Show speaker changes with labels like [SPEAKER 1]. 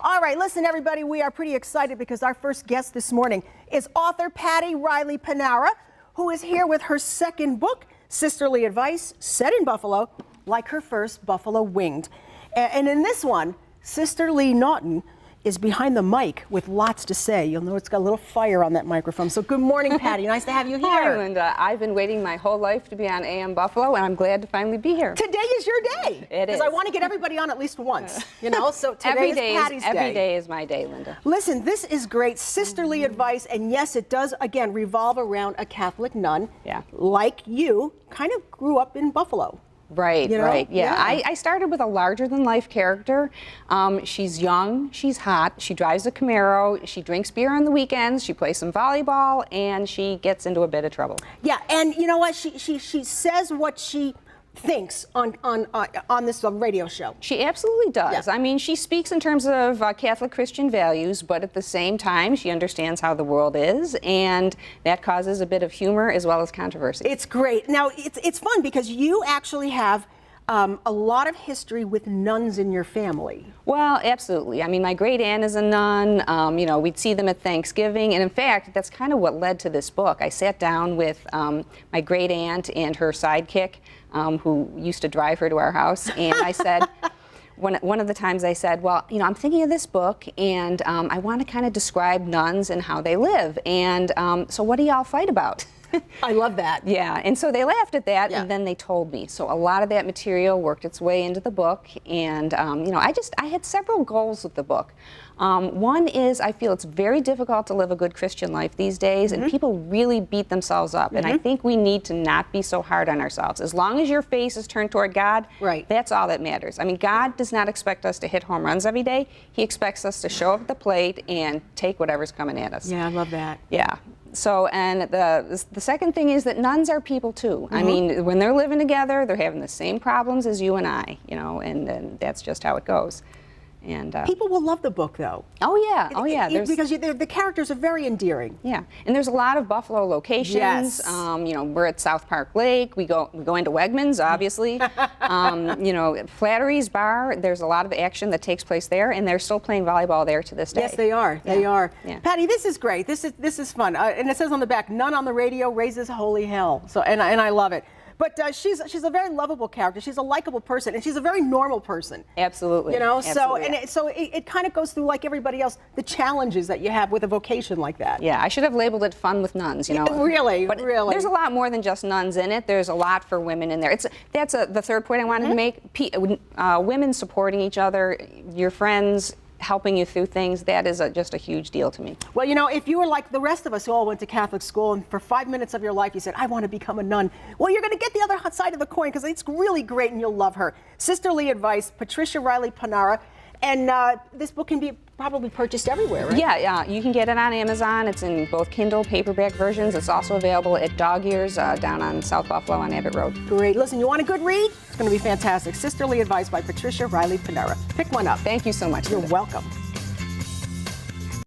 [SPEAKER 1] All right, listen, everybody, we are pretty excited because our first guest this morning is author Patty Riley Panara, who is here with her second book, Sisterly Advice, set in Buffalo, like her first, Buffalo Winged. And in this one, Sister Lee Naughton is behind the mic with lots to say. You'll know it's got a little fire on that microphone. So good morning, Patty. Nice to have you here.
[SPEAKER 2] Hi, Linda. I've been waiting my whole life to be on AM Buffalo, and I'm glad to finally be here.
[SPEAKER 1] Today is your day.
[SPEAKER 2] It is.
[SPEAKER 1] Because I want to get everybody on at least once, you know? So today is Patty's day.
[SPEAKER 2] Every day is my day, Linda.
[SPEAKER 1] Listen, this is great sisterly advice, and yes, it does, again, revolve around a Catholic nun.
[SPEAKER 2] Yeah.
[SPEAKER 1] Like you, kind of grew up in Buffalo.
[SPEAKER 2] Right,
[SPEAKER 1] You know?
[SPEAKER 2] right, yeah.
[SPEAKER 1] Yeah.
[SPEAKER 2] I started with a larger-than-life character. She's young, she's hot, she drives a Camaro, she drinks beer on the weekends, she plays some volleyball, and she gets into a bit of trouble.
[SPEAKER 1] Yeah, and you know what? She says what she thinks on this radio show.
[SPEAKER 2] She absolutely does.
[SPEAKER 1] Yeah.
[SPEAKER 2] I mean, she speaks in terms of Catholic Christian values, but at the same time, she understands how the world is, and that causes a bit of humor as well as controversy.
[SPEAKER 1] It's great. Now, it's fun because you actually have a lot of history with nuns in your family.
[SPEAKER 2] Well, absolutely. I mean, my great aunt is a nun. You know, we'd see them at Thanksgiving, and in fact, that's kind of what led to this book. I sat down with my great aunt and her sidekick, who used to drive her to our house, and I said, one of the times I said, well, you know, I'm thinking of this book, and I want to kind of describe nuns and how they live, and so what do y'all fight about?
[SPEAKER 1] I love that.
[SPEAKER 2] Yeah, and so they laughed at that,
[SPEAKER 1] Yeah.
[SPEAKER 2] and then they told me. So a lot of that material worked its way into the book, and you know, I had several goals with the book. One is I feel it's very difficult to live a good Christian life these days, and people really beat themselves up, and I think we need to not be so hard on ourselves. As long as your face is turned toward God,
[SPEAKER 1] Right.
[SPEAKER 2] that's all that matters. I mean, God does not expect us to hit home runs every day. He expects us to show up at the plate and take whatever's coming at us.
[SPEAKER 1] Yeah, I love that.
[SPEAKER 2] Yeah. So, and the second thing is that nuns are people too. I mean, when they're living together, they're having the same problems as you and I, you know, and that's just how it goes. And
[SPEAKER 1] People will love the book, though.
[SPEAKER 2] oh yeah,
[SPEAKER 1] Because the characters are very endearing.
[SPEAKER 2] yeah, and there's a lot of Buffalo locations.
[SPEAKER 1] Yes.
[SPEAKER 2] You know, we're at South Park Lake. We go into Wegmans, obviously. You know, Flattery's Bar. There's a lot of action that takes place there, and they're still playing volleyball there to this day.
[SPEAKER 1] Yes, they are. They are.
[SPEAKER 2] Yeah.
[SPEAKER 1] Patty, this is great. This is fun. And it says on the back, "None on the radio raises holy hell." So, and I love it. But she's a very lovable character. She's a likable person, and she's a very normal person.
[SPEAKER 2] Absolutely.
[SPEAKER 1] You know,
[SPEAKER 2] Absolutely.
[SPEAKER 1] so it kind of goes through, like everybody else, the challenges that you have with a vocation like that.
[SPEAKER 2] Yeah, I should have labeled it Fun with Nuns, you know.
[SPEAKER 1] Really,
[SPEAKER 2] but
[SPEAKER 1] really.
[SPEAKER 2] There's a lot more than just nuns in it. There's a lot for women in there. That's the third point I wanted to make. Women supporting each other, your friends helping you through things, that is just a huge deal to me.
[SPEAKER 1] Well, you know, if you were like the rest of us who all went to Catholic school and for 5 minutes of your life you said, I want to become a nun, well, you're going to get the other side of the coin because it's really great and you'll love her. Sisterly Advice, Patricia Riley Panara. And this book can be probably purchased everywhere, right?
[SPEAKER 2] Yeah, you can get it on Amazon. It's in both Kindle, paperback versions. It's also available at Dog Ears down on South Buffalo on Abbott Road.
[SPEAKER 1] Great. Listen, you want a good read? It's going to be fantastic. Sisterly Advice by Patricia Riley Panara. Pick one up.
[SPEAKER 2] Thank you so much.
[SPEAKER 1] You're
[SPEAKER 2] Linda.
[SPEAKER 1] welcome.